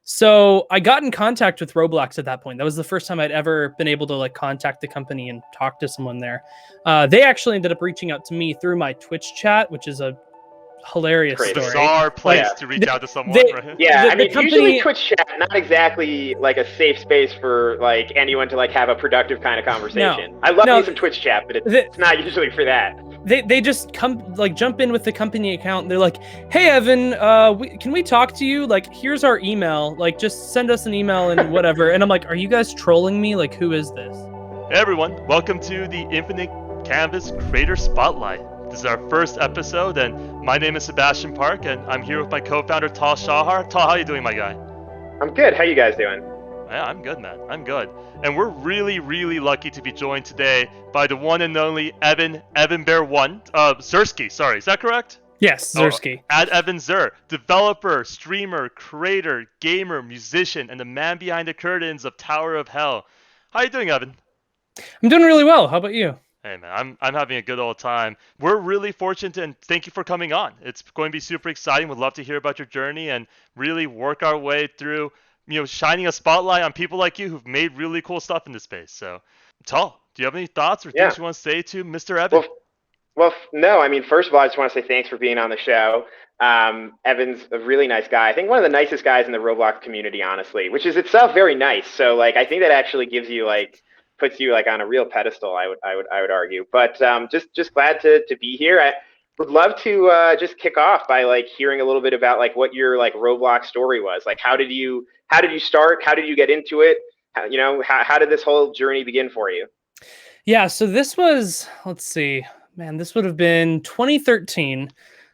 So I got in contact with Roblox at that point. That was the first time I'd ever been able to like contact the company and talk to someone there. They actually ended up reaching out to me through my Twitch chat, which is a hilarious Crazy. story. Bizarre place to reach out to someone, right? Yeah, I mean, company, usually Twitch chat, not exactly like a safe space for like anyone to like have a productive kind of conversation. I love me some Twitch chat, but it's not usually for that. They just jump in with the company account. And they're like, "Hey Evan, can we talk to you? Like, here's our email. Like, just send us an email and whatever." And I'm like, "Are you guys trolling me? Like, who is this?" Hey everyone, welcome to the Infinite Canvas Creator Spotlight. This is our first episode, and my name is Sebastian Park, and I'm here with my co-founder Shachar. Tal, how you doing, my guy? I'm good. How you guys doing? Yeah, I'm good, man. I'm good. And we're really, really lucky to be joined today by the one and only Evan Bear One, Zersky. Sorry, is that correct? Yes, Zersky. At Evan Zer, developer, streamer, creator, gamer, musician, and the man behind the curtains of Tower of Hell. How you doing, Evan? I'm doing really well. How about you? Hey man, I'm having a good old time. We're really fortunate, and thank you for coming on. It's going to be super exciting. We'd love to hear about your journey and really work our way through, shining a spotlight on people like you who've made really cool stuff in this space. So, Tal, do you have any thoughts or things you want to say to Mr. Evan? Well, no. I mean, first of all, I just want to say thanks for being on the show. Evan's a really nice guy. I think one of the nicest guys in the Roblox community, honestly, which is itself very nice. So, like, I think that actually gives you puts you like on a real pedestal. I would argue. But just glad to be here. I would love to just kick off by like hearing a little bit about like what your like Roblox story was. Like, how did you start? How did you get into it? How did this whole journey begin for you? Yeah, so this was, let's see, man, this would have been 2013.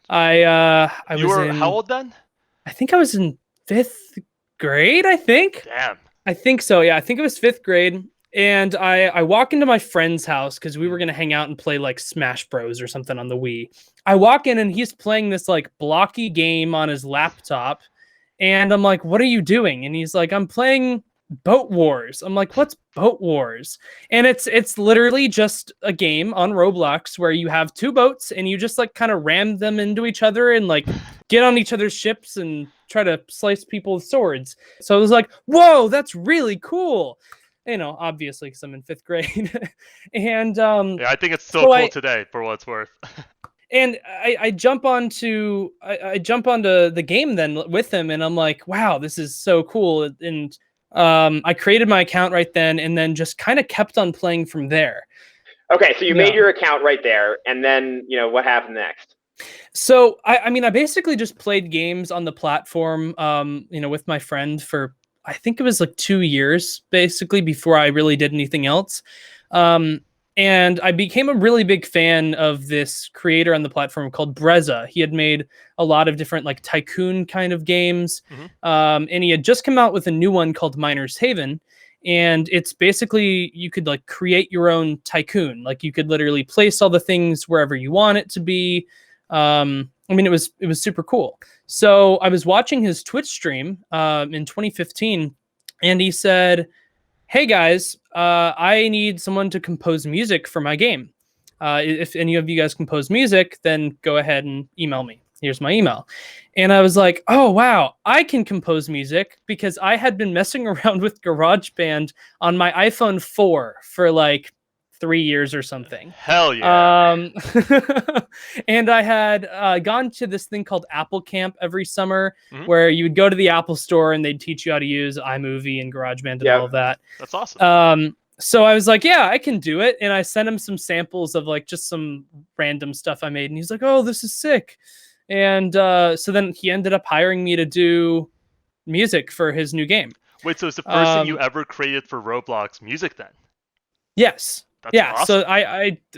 I was in, how old then? I think I was in 5th grade, I think. Damn. I think so, yeah. I think it was 5th grade. And I walk into my friend's house because we were going to hang out and play like Smash Bros or something on the Wii. I walk in and he's playing this like blocky game on his laptop. And I'm like, "What are you doing?" And he's like, "I'm playing Boat Wars." I'm like, "What's Boat Wars?" And it's literally just a game on Roblox where you have 2 boats and you just like kind of ram them into each other and like get on each other's ships and try to slice people with swords. So I was like, "Whoa, that's really cool." Obviously, because I'm in 5th grade. And yeah, I think it's so cool today for what it's worth. And I jump onto the game then with him, and I'm like, "Wow, this is so cool." And I created my account right then, and then just kind of kept on playing from there. Okay, so you made your account right there, and then what happened next? So I basically just played games on the platform, with my friend for, I think it was like 2 years basically before I really did anything else. And I became a really big fan of this creator on the platform called Brezza. He had made a lot of different like tycoon kind of games. And he had just come out with a new one called Miner's Haven. And it's basically, you could like create your own tycoon. Like you could literally place all the things wherever you want it to be. It was super cool. So I was watching his Twitch stream in 2015, and he said, "Hey guys, I need someone to compose music for my game. If any of you guys compose music, then go ahead and email me. Here's my email." And I was like, "Oh wow, I can compose music," because I had been messing around with GarageBand on my iPhone 4 for like 3 years or something. Hell yeah. And I had gone to this thing called Apple Camp every summer, where you would go to the Apple store and they'd teach you how to use iMovie and GarageBand and all of that. That's awesome. So I was like, "Yeah, I can do it." And I sent him some samples of like just some random stuff I made. And he's like, "Oh, this is sick." And so then he ended up hiring me to do music for his new game. Wait, so it's the first thing you ever created for Roblox music then? Yes. That's yeah, awesome. So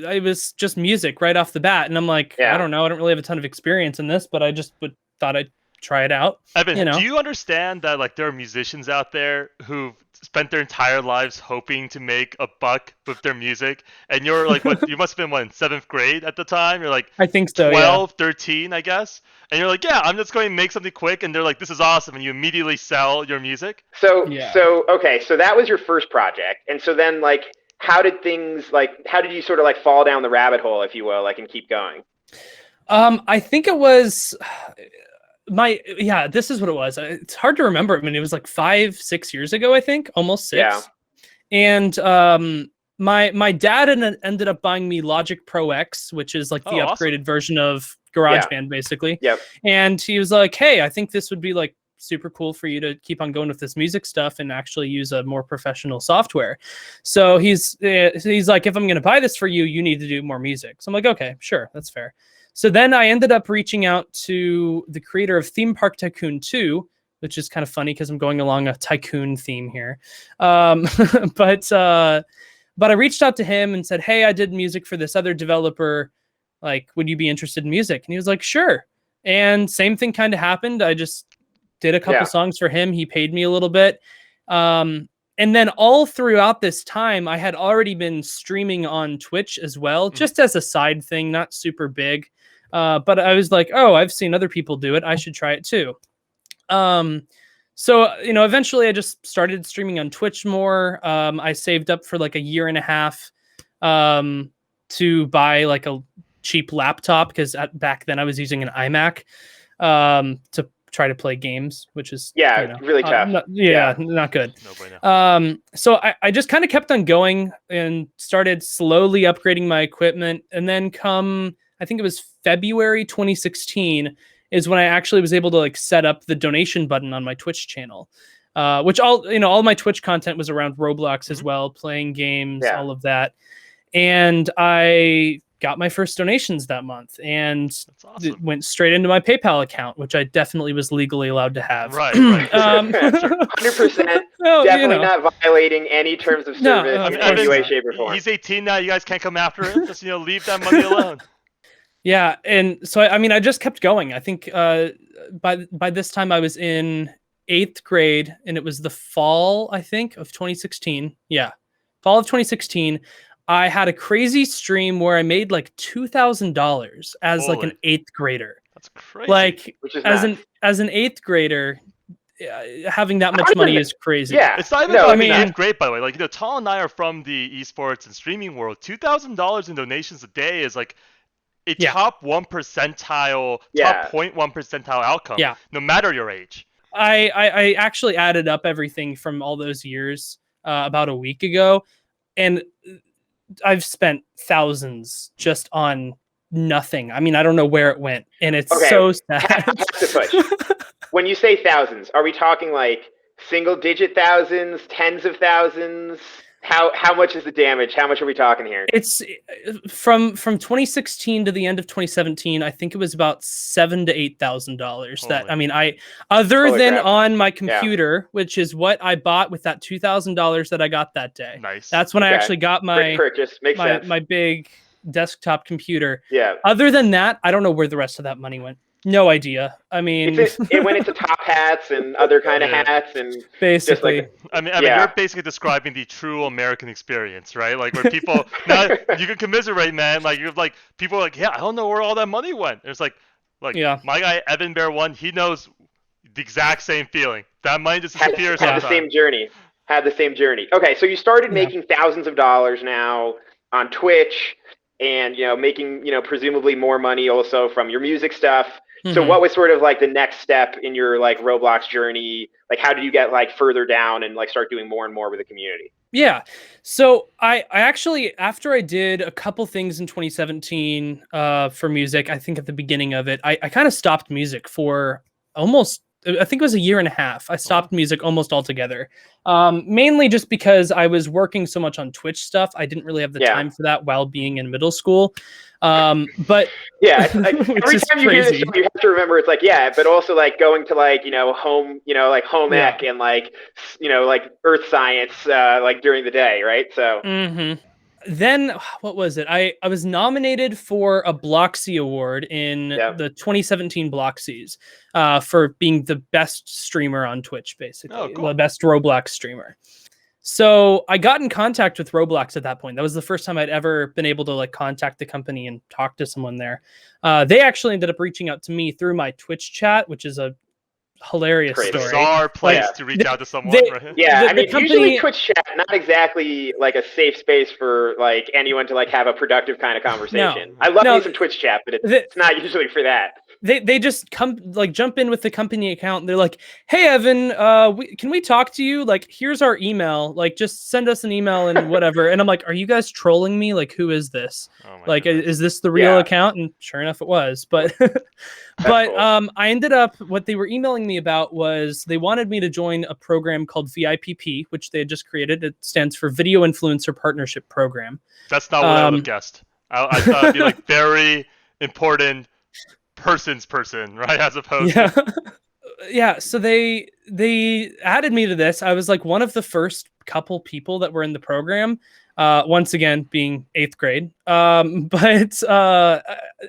I was just music right off the bat, and I'm like, I don't know, I don't really have a ton of experience in this, but I just thought I'd try it out. Evan, do you understand that like there are musicians out there who've spent their entire lives hoping to make a buck with their music, and you're like, what? You must have been in 7th grade at the time. You're like, I think so, 12, 13, I guess. And you're like, yeah, I'm just going to make something quick, and they're like, this is awesome, and you immediately sell your music. So that was your first project, and so then like, how did you sort of like fall down the rabbit hole, if you will, like, and keep going? I think it was this is what it was. It's hard to remember. I mean, it was like 5-6 years ago, I think, almost 6. Yeah. And my dad ended up buying me Logic Pro X, which is like the upgraded version of GarageBand, basically. Yep. And he was like, "Hey, I think this would be like super cool for you to keep on going with this music stuff and actually use a more professional software." So he's like, "If I'm going to buy this for you, you need to do more music." So I'm like, "Okay, sure, that's fair." So then I ended up reaching out to the creator of Theme Park Tycoon 2, which is kind of funny because I'm going along a tycoon theme here. But I reached out to him and said, "Hey, I did music for this other developer. Like, would you be interested in music?" And he was like, "Sure." And same thing kind of happened. I just did a couple songs for him. He paid me a little bit. And then all throughout this time, I had already been streaming on Twitch as well, just as a side thing, not super big. But I was like, "Oh, I've seen other people do it. I should try it too." So, eventually I just started streaming on Twitch more. I saved up for like a year and a half to buy like a cheap laptop, because back then I was using an iMac to try to play games, which is really tough. Not good. So I just kind of kept on going and started slowly upgrading my equipment, and then I think it was February 2016 is when I actually was able to like set up the donation button on my Twitch channel, which all my Twitch content was around Roblox as well, playing games, all of that. And I got my first donations that month, and it went straight into my PayPal account, which I definitely was legally allowed to have. Right. 100%. Definitely not violating any terms of service in any way, shape, or form. He's 18 now. You guys can't come after him. Just leave that money alone. Yeah, and so I just kept going. I think by this time I was in 8th grade, and it was the fall, I think, of 2016. Yeah, fall of 2016. I had a crazy stream where I made like $2,000 as like an 8th grader. That's crazy. Like, as an 8th grader, having that much money is crazy. Yeah, it's not even about being 8th grade, by the way. Like, Tal and I are from the esports and streaming world. $2,000 in donations a day is like a top 1 percentile, top 0.1 percentile outcome. Yeah. No matter your age. I actually added up everything from all those years about a week ago, and I've spent thousands just on nothing. I mean, I don't know where it went, and it's so sad. When you say thousands, are we talking like single-digit thousands, tens of thousands? How much is the damage? How much are we talking here? It's from 2016 to the end of 2017. I think it was about $7,000 to $8,000. That, I mean, other than on my computer, which is what I bought with that $2,000 that I got that day. Nice. That's when I actually got my purchase. My big desktop computer. Yeah. Other than that, I don't know where the rest of that money went. No idea. I mean, it went into top hats and other kind of hats, and basically. I mean, you're basically describing the true American experience, right? Like, where people now you can commiserate, man. Like, you're like, people are like, yeah, I don't know where all that money went. It's like my guy Evan Bear One, he knows the exact same feeling. That money just disappears. Had the same journey. Okay, so you started making thousands of dollars now on Twitch, and making presumably more money also from your music stuff. So what was sort of like the next step in your like Roblox journey? Like, how did you get like further down and like start doing more and more with the community? Yeah. So I actually, after I did a couple things in 2017 for music, I think at the beginning of it, I kind of stopped music for almost, I think it was a year and a half. I stopped music almost altogether. Mainly just because I was working so much on Twitch stuff. I didn't really have the time for that while being in middle school. But every time you hear this, you have to remember it's like, but also like going to like, home, like home ec and like, like earth science, like during the day. Right. So, Then what was it? I was nominated for a Bloxy Award in the 2017 Bloxies for being the best streamer on Twitch, basically. The best Roblox streamer. So I got in contact with Roblox at that point. That was the first time I'd ever been able to like contact the company and talk to someone there. They actually ended up reaching out to me through my Twitch chat, which is a hilarious story. Bizarre place to reach out to someone. Right? Yeah, I mean, usually Twitch chat, not exactly like a safe space for like anyone to like have a productive kind of conversation. I love me some Twitch chat, but it's not usually for that. they just jump in with the company account. And they're like, "Hey, Evan, can we talk to you? Like, here's our email. Like, just send us an email and whatever." And I'm like, "Are you guys trolling me? Like, who is this? Oh my Like, goodness. is this the real account?" And sure enough, it was. But but cool. I ended up, what they were emailing me about was they wanted me to join a program called VIPP, which they had just created. It stands for Video Influencer Partnership Program. That's not what I would have guessed. I thought it'd be like very important person, right? As opposed to yeah. So they added me to this. I was like one of the first couple people that were in the program. Once again, being 8th grade. But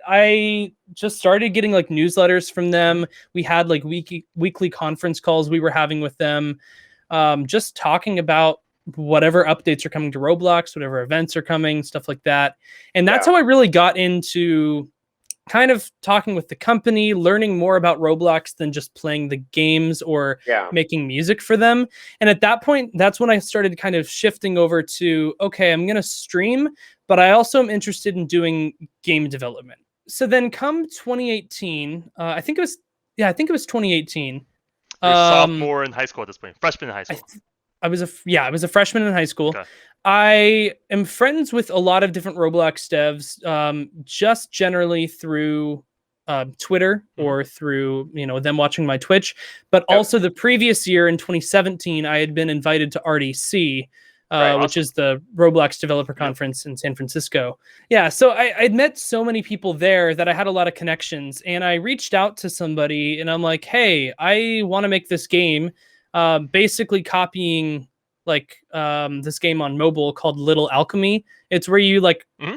I just started getting like newsletters from them. We had like weekly conference calls we were having with them, just talking about whatever updates are coming to Roblox, whatever events are coming, stuff like that. And that's how I really got into kind of talking with the company, learning more about Roblox than just playing the games or making music for them. And at that point, that's when I started kind of shifting over to, okay, I'm going to stream, but I also am interested in doing game development. So then come 2018, I think it was 2018. You're sophomore in high school at this point, freshman in high school. I was a freshman in high school. Okay. I am friends with a lot of different Roblox devs, just generally through Twitter or through, them watching my Twitch. But also the previous year in 2017, I had been invited to RDC, which is the Roblox Developer Conference in San Francisco. Yeah, so I'd met so many people there that I had a lot of connections. And I reached out to somebody and I'm like, hey, I want to make this game, basically copying this game on mobile called Little Alchemy. It's where you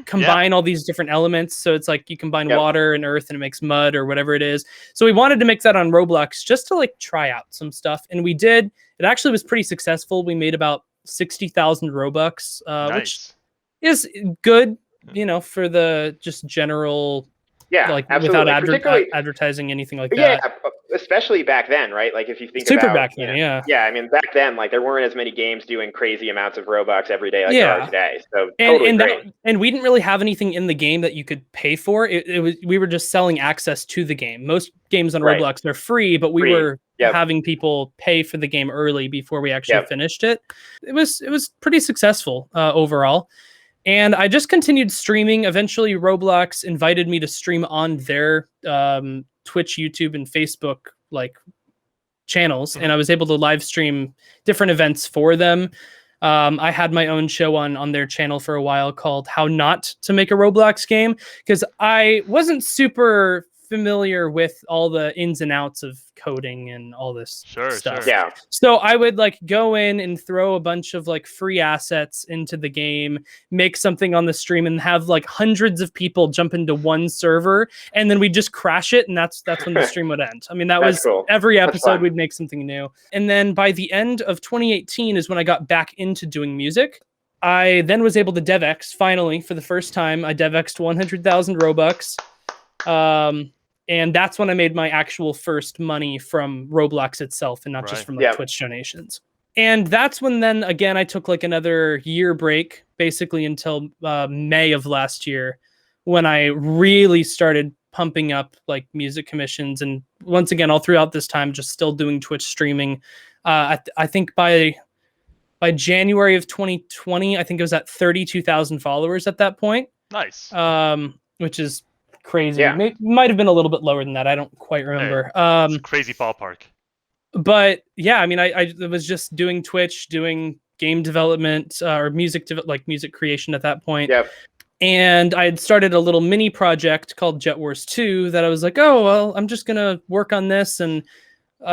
combine all these different elements. So it's like you combine water and earth and it makes mud or whatever it is. So we wanted to make that on Roblox just to try out some stuff. And we did. It actually was pretty successful. We made about 60,000 Robux, which is good, for the just general, without advertising anything like that. Yeah, especially back then, right? Like if you think about back then, I mean, back then, there weren't as many games doing crazy amounts of Robux every day there are today. So totally great. And we didn't really have anything in the game that you could pay for. We were just selling access to the game. Most games on Roblox are free, but we were having people pay for the game early before we actually finished it. It was pretty successful overall. And I just continued streaming. Eventually, Roblox invited me to stream on their Twitch, YouTube, and Facebook channels, and I was able to live stream different events for them. I had my own show on their channel for a while called How Not to Make a Roblox Game, because I wasn't super familiar with all the ins and outs of coding and all this stuff. Yeah. So I would go in and throw a bunch of free assets into the game, make something on the stream, and have hundreds of people jump into one server, and then we'd just crash it, and that's when the stream would end. I mean, that was cool. Every episode we'd make something new. And then by the end of 2018 is when I got back into doing music. I then was able to DevX finally for the first time. I DevX'd 100,000 Robux. And that's when I made my actual first money from Roblox itself and not just from Twitch donations. And that's when then again I took another year break, basically until May of last year, when I really started pumping up music commissions. And once again, all throughout this time, just still doing Twitch streaming. I think by January of 2020, I think it was at 32,000 followers at that point. Nice. Which is crazy. Might have been a little bit lower than that. I don't quite remember. It's a crazy ballpark. But yeah, I mean, I was just doing Twitch, doing game development or music creation at that point. Yep. And I had started a little mini project called Jet Wars 2 that I was like, oh, well, I'm just going to work on this. And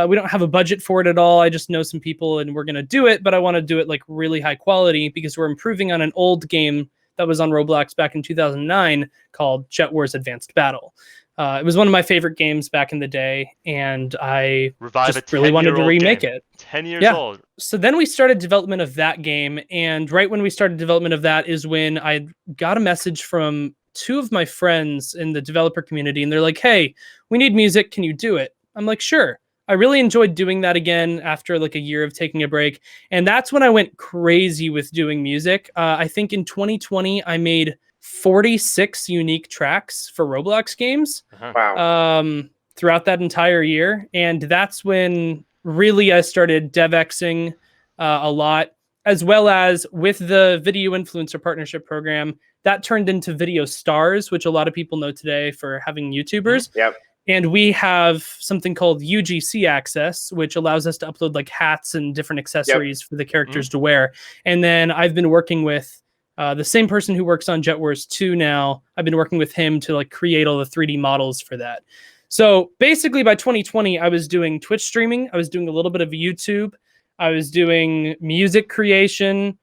we don't have a budget for it at all. I just know some people and we're going to do it. But I want to do it really high quality because we're improving on an old game that was on Roblox back in 2009 called Jet Wars Advanced Battle. It was one of my favorite games back in the day, and I just really wanted to remake it. 10 years old. So then we started development of that game, and right when we started development of that is when I got a message from two of my friends in the developer community, and they're like, hey, we need music. Can you do it? I'm like, sure. I really enjoyed doing that again after a year of taking a break. And that's when I went crazy with doing music. I think in 2020, I made 46 unique tracks for Roblox games. Wow. Throughout that entire year. And that's when really I started DevXing a lot, as well as with the Video Influencer Partnership Program, that turned into Video Stars, which a lot of people know today for having YouTubers. Yep. And we have something called UGC access, which allows us to upload like hats and different accessories for the characters to wear. And then I've been working with the same person who works on Jet Wars 2 now. I've been working with him to like create all the 3D models for that. So basically by 2020, I was doing Twitch streaming. I was doing a little bit of YouTube. I was doing music creation,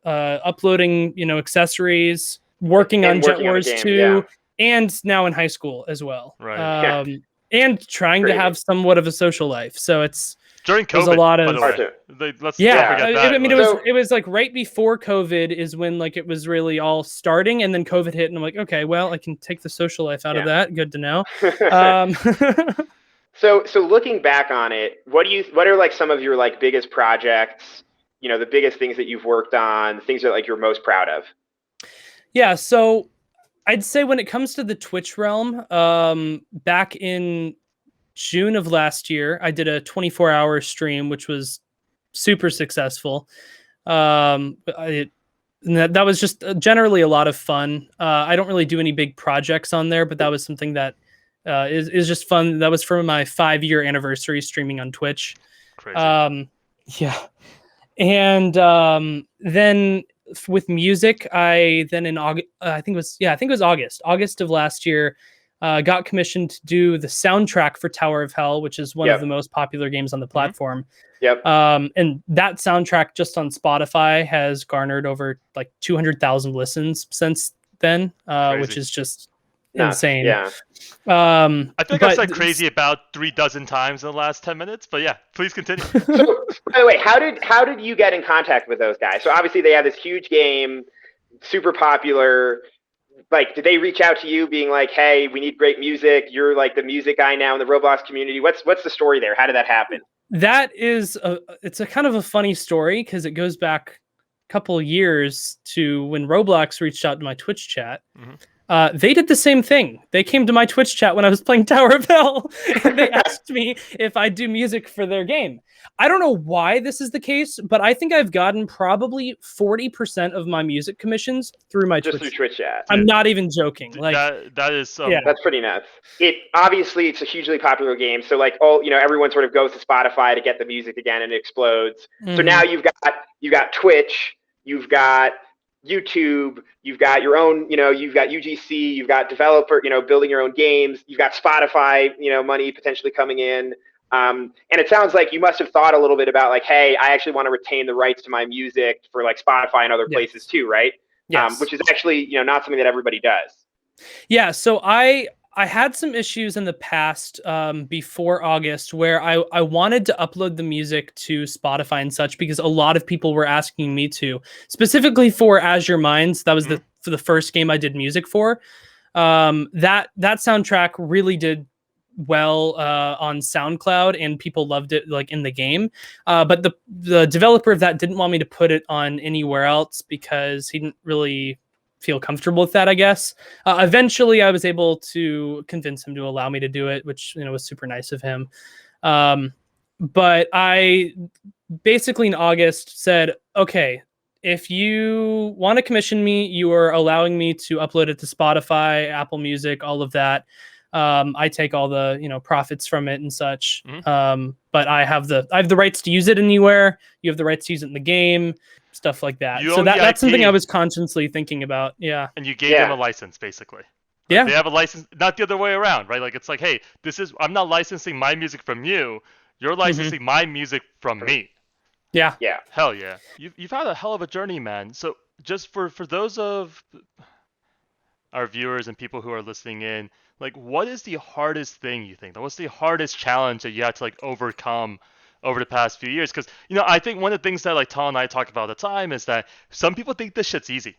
uploading, accessories, working on Jet Wars 2, and now in high school as well. Right. And trying to have somewhat of a social life. So it's during COVID, a lot of let's not forget that. I mean, it was like right before COVID is when like it was really all starting, and then COVID hit, and I'm like, okay, well, I can take the social life out of that. Good to know. So looking back on it, what are like some of your like biggest projects? The biggest things that you've worked on, things that like you're most proud of. Yeah, so I'd say when it comes to the Twitch realm, back in June of last year, I did a 24-hour stream, which was super successful. That was just generally a lot of fun. I don't really do any big projects on there, but that was something that is just fun. That was for my 5-year anniversary streaming on Twitch. Crazy. Yeah. And then with music, I then in August, I think it was August of last year, got commissioned to do the soundtrack for Tower of Hell, which is one of the most popular games on the platform. Yep. And that soundtrack just on Spotify has garnered over like 200,000 listens since then, which is just insane. Yeah. I think I've said crazy about 36 times in the last 10 minutes, but yeah, please continue. So, by the way, how did you get in contact with those guys? So obviously they have this huge game, super popular. Like, did they reach out to you being like, hey, we need great music. You're like the music guy now in the Roblox community. What's the story there? How did that happen? That is it's a kind of a funny story because it goes back a couple years to when Roblox reached out to my Twitch chat. They did the same thing. They came to my Twitch chat when I was playing Tower of Hell, and they asked me if I'd do music for their game. I don't know why this is the case, but I think I've gotten probably 40% of my music commissions through my Just through Twitch chat. I'm not even joking. Like that is that's pretty nuts. Obviously it's a hugely popular game, so like everyone sort of goes to Spotify to get the music again, and it explodes. So now you've got Twitch, you've got YouTube, you've got your own, you've got UGC, you've got developer, building your own games, you've got Spotify, money potentially coming in. And it sounds like you must have thought a little bit about like, hey, I actually want to retain the rights to my music for like Spotify and other places too, right? Yes. Which is actually, not something that everybody does. Yeah. So I had some issues in the past before August where I wanted to upload the music to Spotify and such because a lot of people were asking me to, specifically for Azure Minds. That was for the first game I did music for. That soundtrack really did well on SoundCloud, and people loved it like in the game. But the developer of that didn't want me to put it on anywhere else because he didn't really feel comfortable with that, I guess. Eventually I was able to convince him to allow me to do it, which was super nice of him. But I basically in August said, okay, if you want to commission me, you are allowing me to upload it to Spotify, Apple Music, all of that. I take all the profits from it and such. But I have the rights to use it anywhere. You have the rights to use it in the game, stuff like that. So that's something I was consciously thinking about. Yeah. And you gave them a license, basically. Yeah. They have a license, not the other way around, right? Like it's like, hey, I'm not licensing my music from you. You're licensing my music from me. Yeah. Yeah. Hell yeah. You've had a hell of a journey, man. So just for those of our viewers and people who are listening in, like, what is the hardest thing you think? What's the hardest challenge that you had to like overcome over the past few years? Because I think one of the things that like Tom and I talk about all the time is that some people think this shit's easy,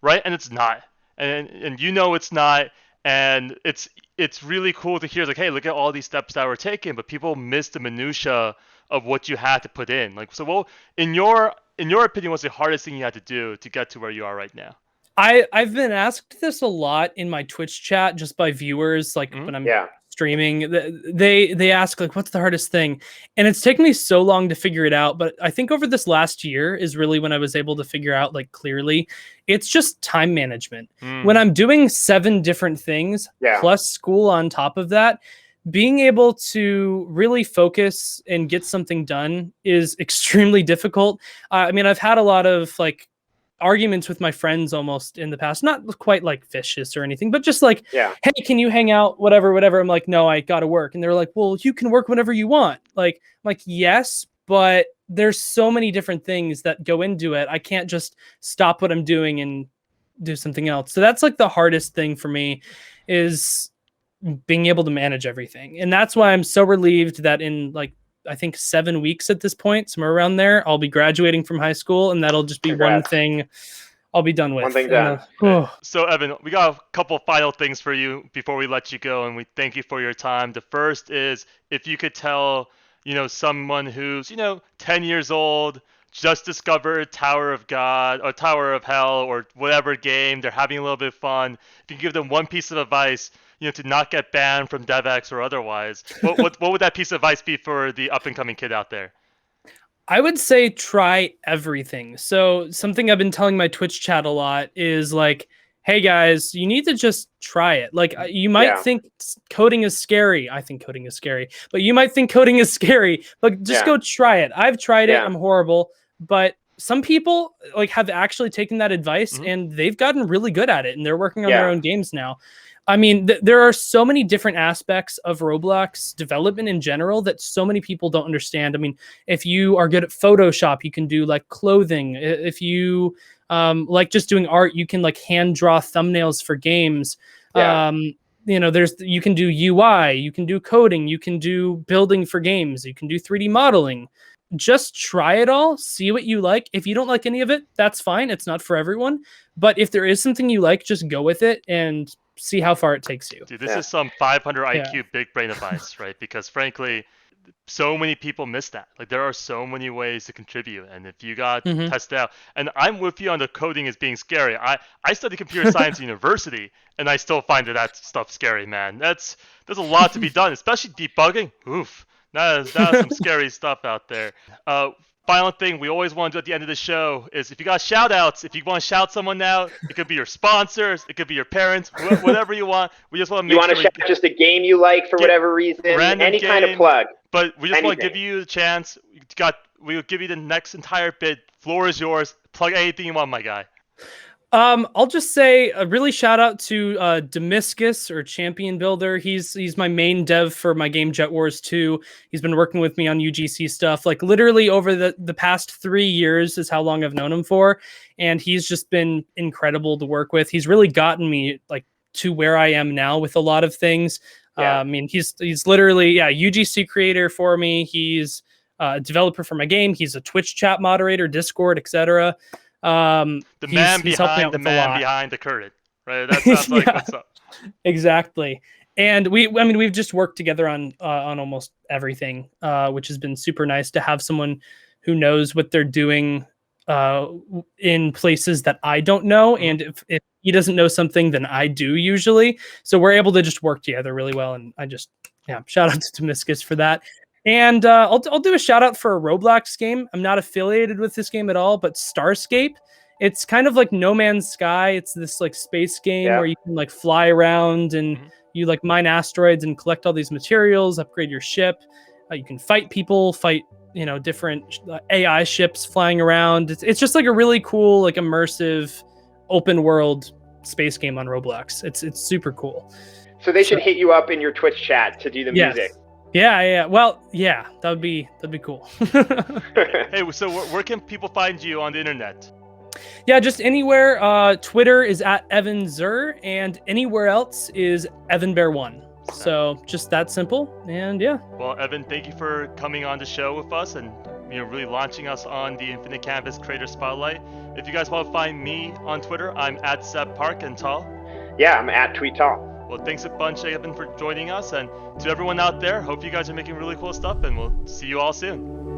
right? And it's not, and it's not, and it's really cool to hear like, hey, look at all these steps that were taken, but people miss the minutia of what you had to put in. Like, so in your opinion, what's the hardest thing you had to do to get to where you are right now? I've been asked this a lot in my Twitch chat just by viewers, like when I'm streaming. They ask like, what's the hardest thing? And it's taken me so long to figure it out, but I think over this last year is really when I was able to figure out like clearly. It's just time management. When I'm doing 7 different things plus school on top of that, being able to really focus and get something done is extremely difficult. I mean, I've had a lot of like arguments with my friends almost in the past, not quite like vicious or anything, but just like, hey, can you hang out, whatever. I'm like, no, I gotta work. And they're like, well, you can work whenever you want. Like, I'm like, yes, but there's so many different things that go into it. I can't just stop what I'm doing and do something else. So that's like the hardest thing for me, is being able to manage everything. And that's why I'm so relieved that in like, I think 7 weeks at this point, somewhere around there, I'll be graduating from high school, and that'll just be one thing I'll be done with. One thing done. So Evan, we got a couple final things for you before we let you go, and we thank you for your time. The first is, if you could tell, someone who's, 10 years old, just discovered Tower of God or Tower of Hell or whatever game, they're having a little bit of fun, if you give them one piece of advice, to not get banned from DevX or otherwise, what would that piece of advice be for the up and coming kid out there? I would say try everything. So something I've been telling my Twitch chat a lot is like, hey guys, you need to just try it. Like you might think coding is scary. I think coding is scary, but you might think coding is scary, but just go try it. I've tried it. I'm horrible, but some people like have actually taken that advice and they've gotten really good at it, and they're working on their own games now. I mean, there are so many different aspects of Roblox development in general that so many people don't understand. I mean, if you are good at Photoshop, you can do like clothing. If you like just doing art, you can like hand draw thumbnails for games. You can do UI, you can do coding, you can do building for games, you can do 3D modeling. Just try it all, see what you like. If you don't like any of it, that's fine. It's not for everyone. But if there is something you like, just go with it and see how far it takes you. Dude, this is some 500 IQ big brain advice, right? Because frankly, so many people miss that. Like there are so many ways to contribute, and if you got tested out, and I'm with you on the coding as being scary. I studied computer science at university, and I still find that stuff scary, man. There's a lot to be done, especially debugging. Oof. That is some scary stuff out there. Final thing we always want to do at the end of the show is, if you got shout outs, if you want to shout someone out, it could be your sponsors, it could be your parents, whatever you want. We just want to make sure. You want to shout just a game you like for whatever reason, any game, kind of plug. But we just want to give you the chance. We'll give you the next entire bit. Floor is yours. Plug anything you want, my guy. I'll just say a really shout out to Demiscus, or Champion Builder. He's my main dev for my game Jet Wars 2. He's been working with me on UGC stuff, like literally over the past 3 years is how long I've known him for. And he's just been incredible to work with. He's really gotten me like to where I am now with a lot of things. I mean, he's literally, UGC creator for me. He's a developer for my game. He's a Twitch chat moderator, Discord, etc. The man behind the curtain, right? That sounds like what's up. Exactly. And we've just worked together on almost everything, which has been super nice to have someone who knows what they're doing in places that I don't know. And if he doesn't know something, then I do usually. So we're able to just work together really well. And I just, shout out to Demiscus for that. And I'll do a shout out for a Roblox game. I'm not affiliated with this game at all, but Starscape. It's kind of like No Man's Sky. It's this like space game where you can like fly around and you like mine asteroids and collect all these materials, upgrade your ship. You can fight people, different AI ships flying around. It's just like a really cool, like immersive, open world space game on Roblox. It's super cool. So they should hit you up in your Twitch chat to do the music. Yeah. Well, that'd be cool. Hey, so where can people find you on the internet? Yeah, just anywhere. Twitter is at Evan Zur, and anywhere else is EvanBear1. So just that simple, and Well, Evan, thank you for coming on the show with us and really launching us on the Infinite Canvas Creator Spotlight. If you guys want to find me on Twitter, I'm at SebPark and Tall. Yeah, I'm at TweetTall. Well, thanks a bunch, Evan, for joining us, and to everyone out there, hope you guys are making really cool stuff, and we'll see you all soon.